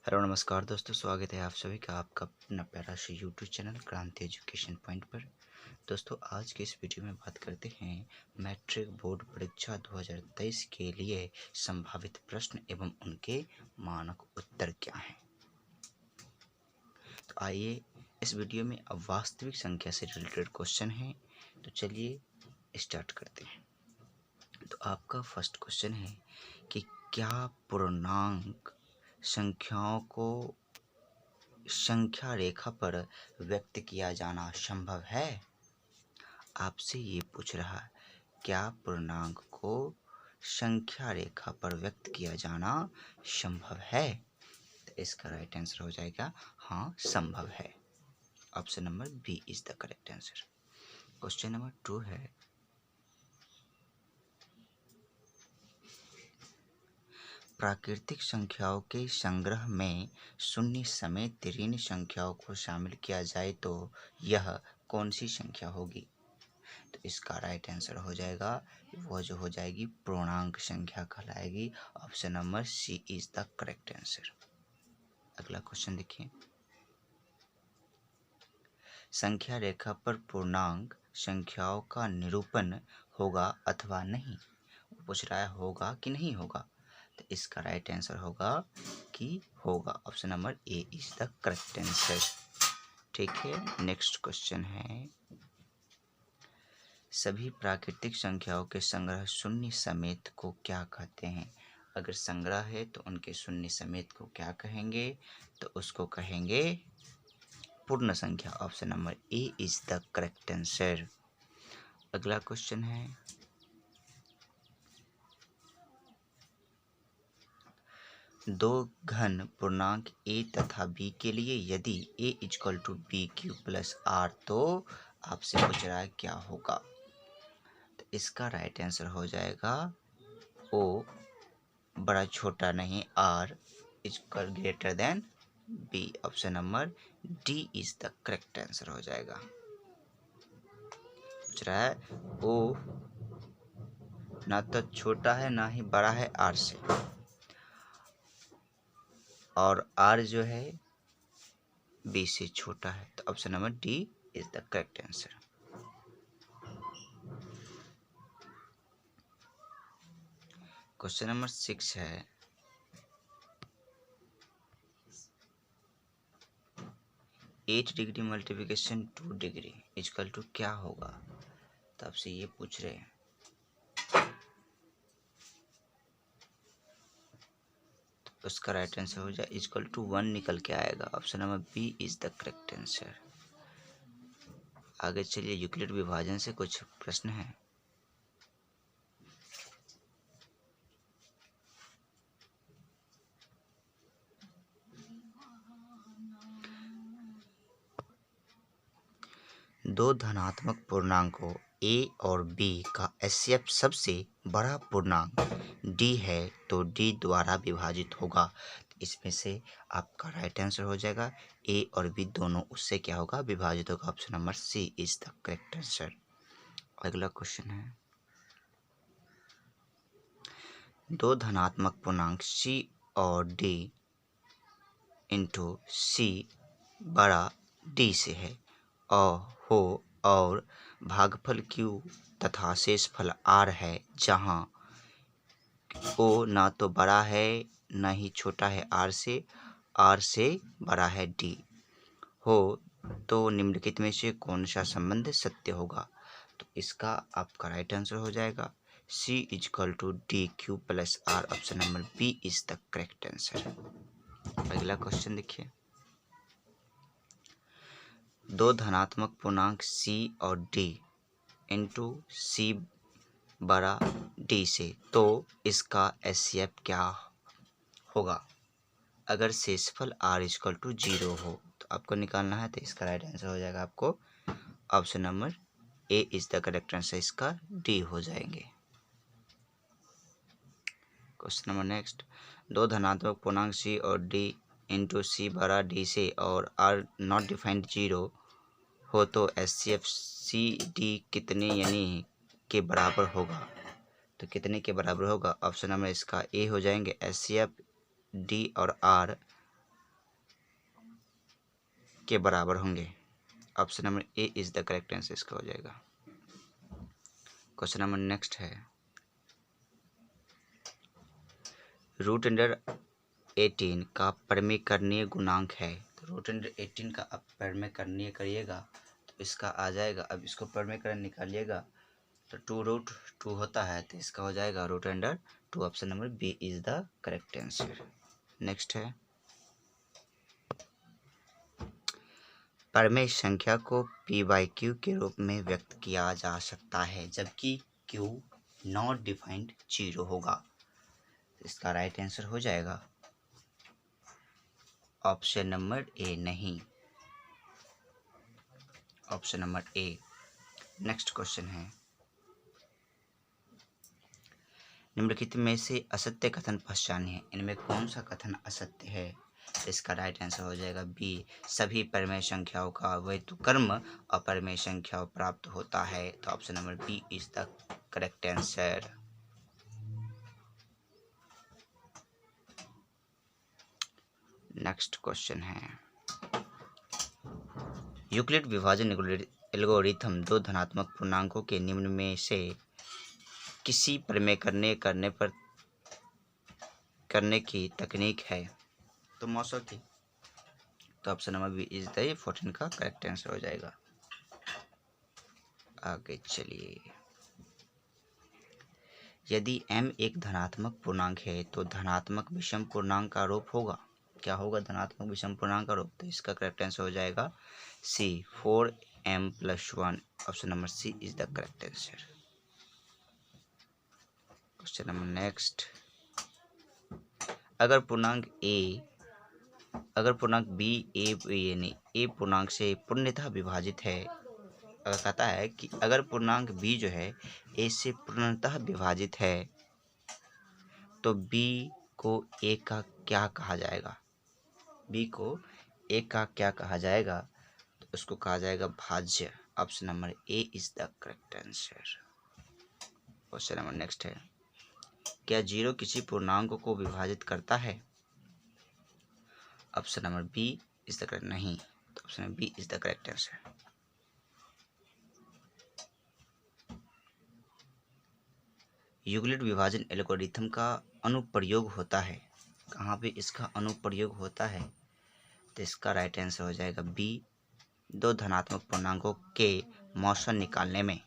Hello नमस्कार दोस्तों, स्वागत है आप सभी का आपका अपना प्यारा सा यूट्यूब चैनल क्रांति एजुकेशन पॉइंट पर। दोस्तों, आज के इस वीडियो में बात करते हैं मैट्रिक बोर्ड परीक्षा 2023 के लिए संभावित प्रश्न एवं उनके मानक उत्तर क्या हैं। तो आइए इस वीडियो में अब वास्तविक संख्या से रिलेटेड क्वेश्चन हैं, तो चलिए स्टार्ट करते हैं। तो आपका फर्स्ट क्वेश्चन है कि क्या पूर्णांक संख्याओं को संख्या रेखा पर व्यक्त किया जाना संभव है। आपसे ये पूछ रहा है, क्या पूर्णांक को संख्या रेखा पर व्यक्त किया जाना संभव है। तो इसका राइट आंसर हो जाएगा हाँ, संभव है। Option number B is the correct answer. Question number 2 है, प्राकृतिक संख्याओं के संग्रह में शून्य समेत ऋण संख्याओं को शामिल किया जाए तो यह कौन सी संख्या होगी। तो इसका राइट आंसर हो जाएगा, वो जो हो जाएगी पूर्णांक संख्या कहलाएगी। Option number C is the correct answer. अगला क्वेश्चन देखिए, संख्या रेखा पर पूर्णांक संख्याओं का निरूपण होगा अथवा नहीं। वो पूछ रहा है होगा कि नहीं होगा। तो इसका राइट आंसर होगा कि होगा। Option number A is the correct answer. ठीक है, नेक्स्ट क्वेश्चन है, सभी प्राकृतिक संख्याओं के संग्रह शून्य समेत को क्या कहते हैं। अगर संग्रह है तो उनके शून्य समेत को क्या कहेंगे। तो उसको कहेंगे पूर्ण संख्या। Option number A is the correct answer. अगला क्वेश्चन है, दो घन पूर्णांक a तथा b के लिए यदि a equal to B Q plus R, तो आपसे पूछ रहा है क्या होगा। तो इसका राइट आंसर हो जाएगा o बड़ा छोटा नहीं, r equal greater than b। Option number D is the correct answer हो जाएगा। पूछ रहा है o ना तो छोटा है ना ही बड़ा है r से, और r जो है b से छोटा है। तो option number D is the correct answer. Question number 6 है, 8 degree multiplication 2 degree equal to क्या होगा। तो आपसे ये पूछ रहे हैं। तो उसका राइट आंसर हो जाए इक्वल टू 1 निकल के आएगा। Option number B is the correct answer. आगे चलिए, यूक्लिड विभाजन से कुछ प्रश्न हैं। दो धनात्मक पूर्णांकों a और b का HCF सबसे बड़ा पूर्णांक d है तो d द्वारा विभाजित होगा। इसमें से आपका राइट आंसर हो जाएगा a और b दोनों उससे क्या होगा, विभाजित होगा। Option number C is the correct answer. अगला क्वेश्चन है, दो धनात्मक पूर्णांक c और d इंटू c बड़ा d से है और भागफल q तथा शेषफल r है, जहाँ o ना तो बड़ा है ना ही छोटा है r से बड़ा है d हो, तो निम्नलिखित में से कौन सा संबंध सत्य होगा। तो इसका आपका राइट आंसर हो जाएगा c equal to D Q plus R. Option number B is the correct answer. अगला क्वेश्चन देखिए, दो धनात्मक पूर्णांक c और d इंटू c बड़ा d से, तो इसका HCF क्या होगा। अगर शेषफल r इक्वल टू 0 हो तो आपको निकालना है। तो इसका राइट आंसर हो जाएगा आपको option number A is the correct answer. इसका डी हो जाएंगे। क्वेश्चन नंबर नेक्स्ट, दो धनात्मक पूर्णांक c और d इंटू c बड़ा d से और r नॉट डिफाइंड 0 हो तो HCF सी डी कितने यानी के बराबर होगा। तो कितने के बराबर होगा। ऑप्शन नंबर इसका ए हो जाएंगे, HCF डी और आर के बराबर होंगे। Option number A is the correct answer इसका हो जाएगा। क्वेश्चन नंबर नेक्स्ट है, रूट अंडर 18 का परिमेयकरणीय गुणांक है। तो रूट अंडर 18 का आप परिमेयकरणीय करिएगा तो इसका आ जाएगा। अब इसको परिमेयकरण निकालिएगा तो 2√2 होता है, तो इसका हो जाएगा root under 2। Option number B is the correct answer. Next है, परिमेय संख्या को p/q के रूप में व्यक्त किया जा सकता है जबकि q नॉट डिफाइंड 0 होगा। इसका राइट आंसर हो जाएगा ऑप्शन नंबर ए, नहीं, ऑप्शन नंबर ए। नेक्स्ट क्वेश्चन है, निम्नलिखित में से असत्य कथन पहचानिए, इनमें कौन सा कथन असत्य है। इसका राइट आंसर हो जाएगा बी, सभी परिमेय संख्याओं का व्युत्क्रम अपरिमेय संख्याओं प्राप्त होता है। तो option number B is the correct answer. Next question है, यूक्लिड विभाजन एल्गोरिथम दो धनात्मक पूर्णांकों के निम्न में से किसी परिमेयकरणीय करने की तकनीक है। तो मौसो की, तो option number B is the 14 का करेक्ट आंसर हो जाएगा। आगे चलिए, यदि m एक धनात्मक पूर्णांक है तो धनात्मक विषम पूर्णांक का रूप होगा। क्या होगा धनात्मक विषम पूर्णांक का रूप? तो इसका करेक्ट आंसर हो जाएगा C, 4m+1। Option number C is the correct answer. Question number next, अगर पूर्णांक b यानी a पूर्णांक से पूर्णतः विभाजित है, अगर कहता है कि अगर पूर्णांक b जो है a से पूर्णतः विभाजित है तो b को a का क्या कहा जाएगा? b को a का क्या कहा जाएगा? तो उसको कहा जाएगा भाज्य। Option number A is the correct answer. Question number next है, क्या 0 किसी पूर्णांक को विभाजित करता है? Option number B is the correct, नहीं, तो option number B is the correct answer. Euclid विभाजन एल्गोरिथम का अनुप्रयोग होता है, कहाँ पे इसका अनुप्रयोग होता है? तो इसका राइट आंसर हो जाएगा बी, दो धनात्मक पूर्णांकों के मौसन निकालने में।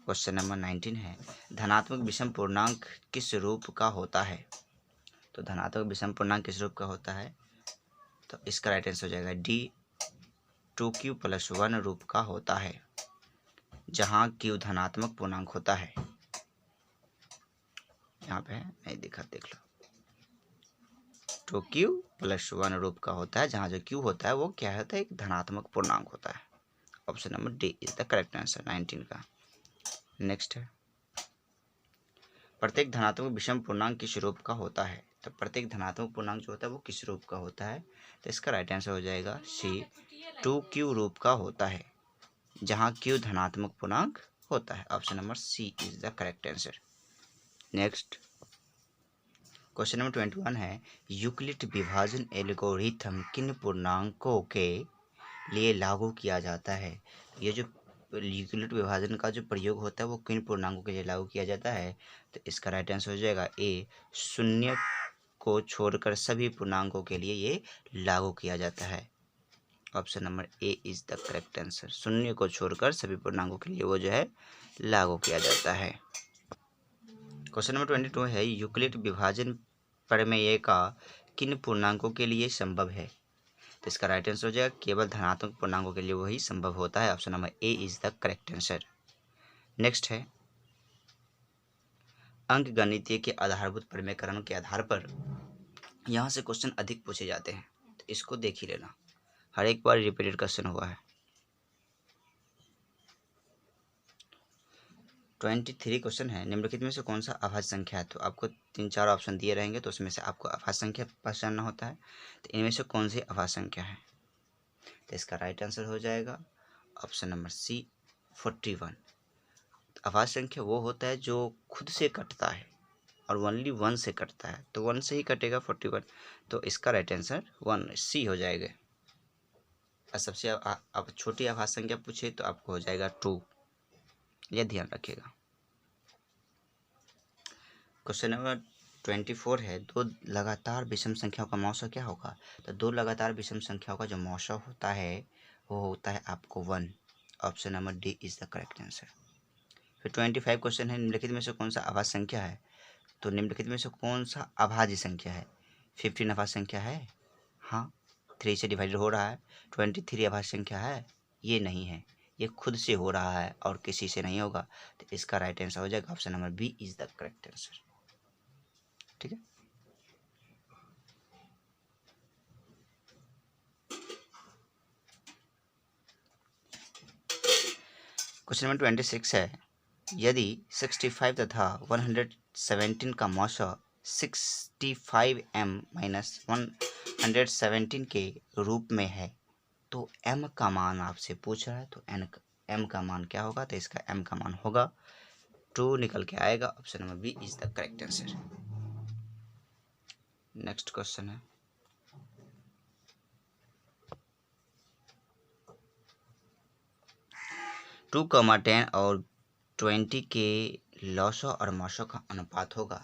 क्वेश्चन नंबर 19 है, धनात्मक विषम पूर्णांक किस रूप का होता है? तो धनात्मक विषम पूर्णांक किस रूप का होता है? तो इसका राइट आंसर हो जाएगा डी, 2q+1 रूप का होता है जहाँ q धनात्मक पूर्णांक होता है। यहाँ पे नहीं दिखा, देख लो, 2q+1 रूप का होता है जहाँ जो q होता है वो क्या होता है? एक धनात्मक पूर्णांक होता है। Option number D is the correct answer 19 का। नेक्स्ट है, प्रत्येक धनात्मक विषम पूर्णांक किस रूप का होता है? तो प्रत्येक धनात्मक पूर्णांक जो होता है वो किस रूप का होता है? तो इसका राइट आंसर हो जाएगा सी, 2q रूप का होता है जहाँ q धनात्मक पूर्णांक होता है। Option number C is the correct answer. Next question number 21 है, यूक्लिड विभाजन एल्गोरिथम किन पूर्णांकों के लिए लागू किया जाता है? ये जो यूक्लिड विभाजन का जो प्रयोग होता है वो किन पूर्णांकों के लिए लागू किया जाता है? तो इसका राइट आंसर हो जाएगा ए, 0 को छोड़कर सभी पूर्णांकों के लिए ये लागू किया जाता है। Option number A is the correct answer. 0 को छोड़कर सभी पूर्णांकों के लिए वो जो है लागू किया जाता है। क्वेश्चन नंबर 22 है, यूक्लिड विभाजन प्रमेय का किन पूर्णांकों के लिए संभव है? तो इसका राइट आंसर हो जाएगा केवल धनात्मक पूर्णांकों के लिए वही संभव होता है। Option number A is the correct answer. Next है, अंकगणितीय के आधारभूत परिमेयकरण के आधार पर यहाँ से क्वेश्चन अधिक पूछे जाते हैं, तो इसको देख ही लेना, हर एक बार रिपीटेड क्वेश्चन हुआ है। 23 क्वेश्चन है, निम्नलिखित में से कौन सा अभाज्य संख्या है? तो आपको 3-4 ऑप्शन दिए रहेंगे तो उसमें से आपको अभाज्य संख्या पहचानना होता है। तो इनमें से कौन सी अभाज्य संख्या है? तो इसका राइट आंसर हो जाएगा ऑप्शन नंबर सी, 41। अभाज्य संख्या वो होता है जो खुद से कटता है, और ओनली 1 से कटता है, तो 1 से ही कटेगा 41, तो इसका राइट आंसर 1 सी हो जाएगा। और सबसे अब छोटी आभाज्य संख्या पूछे तो आपको हो जाएगा 2, यह ध्यान रखिएगा। क्वेश्चन नंबर 24 है, दो लगातार विषम संख्याओं का मौसा क्या होगा? तो दो लगातार विषम संख्याओं का जो मौसा होता है वो होता है आपको 1। Option number D is the correct answer. फिर 25 क्वेश्चन है, निम्नलिखित में से कौन सा अभाज्य संख्या है? तो निम्नलिखित में से कौन सा अभाज्य संख्या है? 15 अभाज्य संख्या है? हाँ, 3 से डिवाइडेड हो रहा है। 23 अभाज्य संख्या है? ये नहीं है, ये खुद से हो रहा है और किसी से नहीं होगा, तो इसका राइट आंसर हो जाएगा option number B is the correct answer. ठीक है। क्वेश्चन नंबर 26 है, यदि 65 तथा 117 का मौसा 65m माइनस 117 के रूप में है तो m का मान आपसे पूछ रहा है, तो m का मान क्या होगा? तो इसका m का मान होगा 2 निकल के आएगा। Option number B is the correct answer. Next question है, टू कॉमा 10 और 20 के लॉसो और मौसो का अनुपात होगा।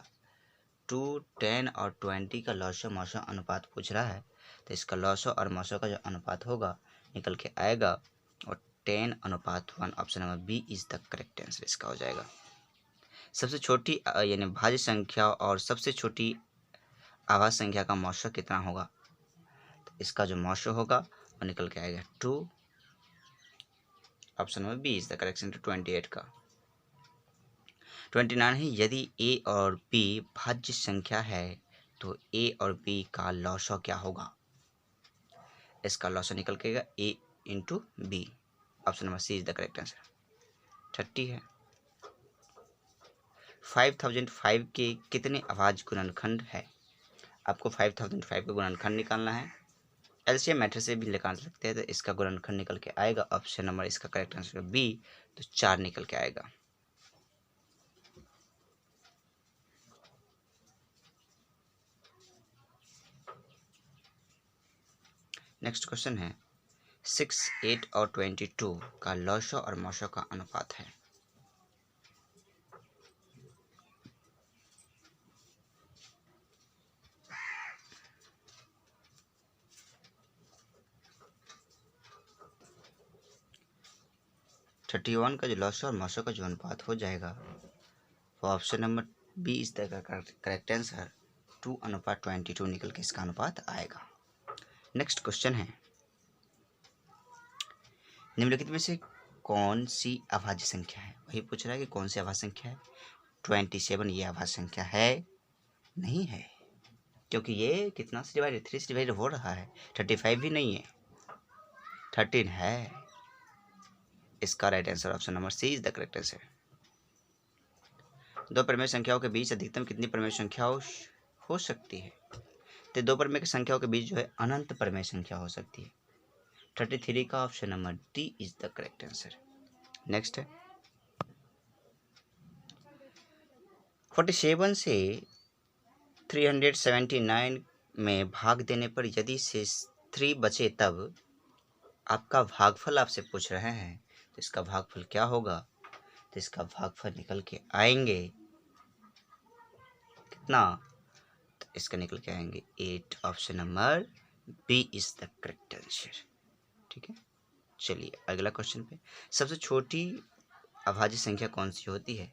2, 10 और 20 का लॉसो मौसो अनुपात पूछ रहा है, तो इसका लॉसो और मौसो का जो अनुपात होगा निकल के आएगा और 10:1। Option number B is the correct answer इसका हो जाएगा। सबसे छोटी यानी भाज्य संख्या और सबसे छोटी आभाज्य संख्या का मौसो कितना होगा? तो इसका जो मौसो होगा वो निकल के आएगा 2। Option number B is the correct answer 28 का। 29 है, यदि ए और बी भाज्य संख्या है तो ए और बी का लॉसो क्या होगा? इसका लॉसो निकल के आएगा A into B. Option number C is the correct answer. 30 है, 5005 के कितने अभाज्य गुणनखंड है? आपको 5005 का गुणनखंड निकालना है। एलसीएम मेथड से भी निकाल सकते हैं, तो इसका गुणनखंड निकल के आएगा ऑप्शन नंबर इसका करेक्ट आंसर बी, तो 4 निकल के आएगा। नेक्स्ट क्वेश्चन है, 6, 8 और 22 का लॉसो और मौसो का अनुपात है। थर्टी वन का जो लॉसो और मौसो का जो अनुपात हो जाएगा वो option number B is the correct answer, 2:22 निकल के इसका अनुपात आएगा। नेक्स्ट क्वेश्चन है, निम्नलिखित में से कौन सी अभाज्य संख्या है? वही पूछ रहा है कि कौन सी अभाज्य संख्या है। 27 ये अभाज्य संख्या है? नहीं है, क्योंकि ये कितना से डिवाइडेड, 3 से डिवाइडेड हो रहा है। 35 भी नहीं है, 13 है। इसका right answer option number C is the correct answer. दो परिमेय संख्याओं के बीच अधिकतम कितनी परिमेय संख्याओं हो सकती है? तो दो परिमेय संख्याओं के बीच जो है अनंत परिमेय संख्या हो सकती है। 33 का option number D is the correct answer. Next है, 47 से 379 में भाग देने पर यदि शेष 3 बचे तब आपका भागफल आपसे पूछ रहे हैं, तो इसका भागफल क्या होगा? तो इसका भागफल निकल के आएंगे कितना? तो इसका निकल के आएंगे 8। Option number B is the correct answer. ठीक है, चलिए अगला क्वेश्चन पे, सबसे छोटी अभाज्य संख्या कौन सी होती है?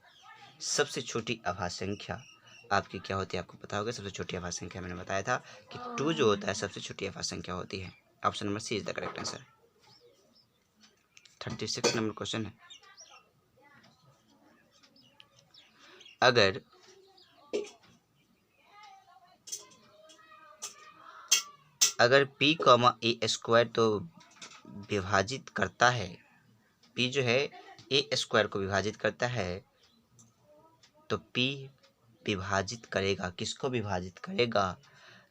सबसे छोटी अभाज्य संख्या आपकी क्या होती है? आपको पता होगा सबसे छोटी अभाज्य संख्या मैंने बताया था कि 2 जो होता है सबसे छोटी अभाज्य संख्या होती है। Option number C is the correct answer. 36 number question है, अगर p, ए स्क्वायर तो विभाजित करता है, p जो है ए स्क्वायर को विभाजित करता है, तो p विभाजित करेगा, किसको विभाजित करेगा?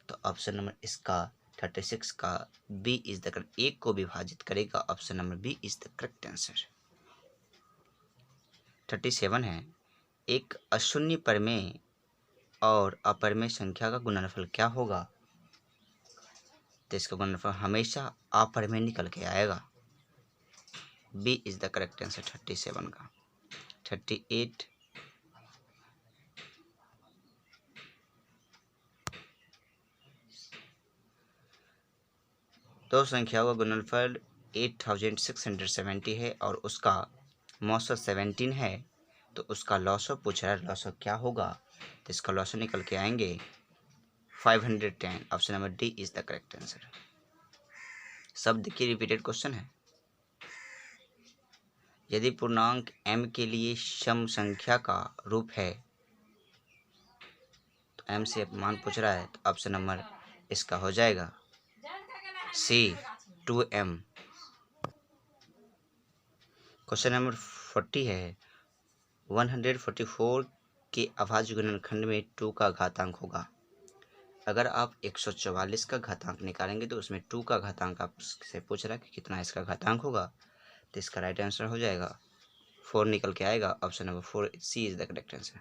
तो ऑप्शन नंबर इसका 36 का बी इज द करेक्ट, एक को विभाजित करेगा। Option number B is the correct answer. 37 है, एक अशून्य परिमेय और अपरिमेय संख्या का गुणनफल क्या होगा? तो इसका गुणनफल हमेशा अपरिमेय निकल के आएगा। B is the correct answer 37 का। 38 दो संख्याओं का गुणनफल 8670 है और उसका मौसम 17 है, तो उसका लॉसो पूछ रहा है, लॉसो क्या होगा? तो इसका लॉसो निकल के आएंगे 510। Option number D is the correct answer. शब्द की रिपीटेड क्वेश्चन है। यदि पूर्णांक m के लिए सम संख्या का रूप है, तो m से मान पूछ रहा है, तो ऑप्शन नंबर इसका हो जाएगा सी 2m। क्वेश्चन नंबर 40 है 144 के अभाज्य गुणनखंड में 2 का घातांक होगा। अगर आप 144 का घातांक निकालेंगे तो उसमें 2 का घातांक आपसे पूछ रहा है कि कितना इसका घातांक होगा, तो इसका राइट आंसर हो जाएगा 4 निकल के आएगा। Option number 4 C is the correct answer.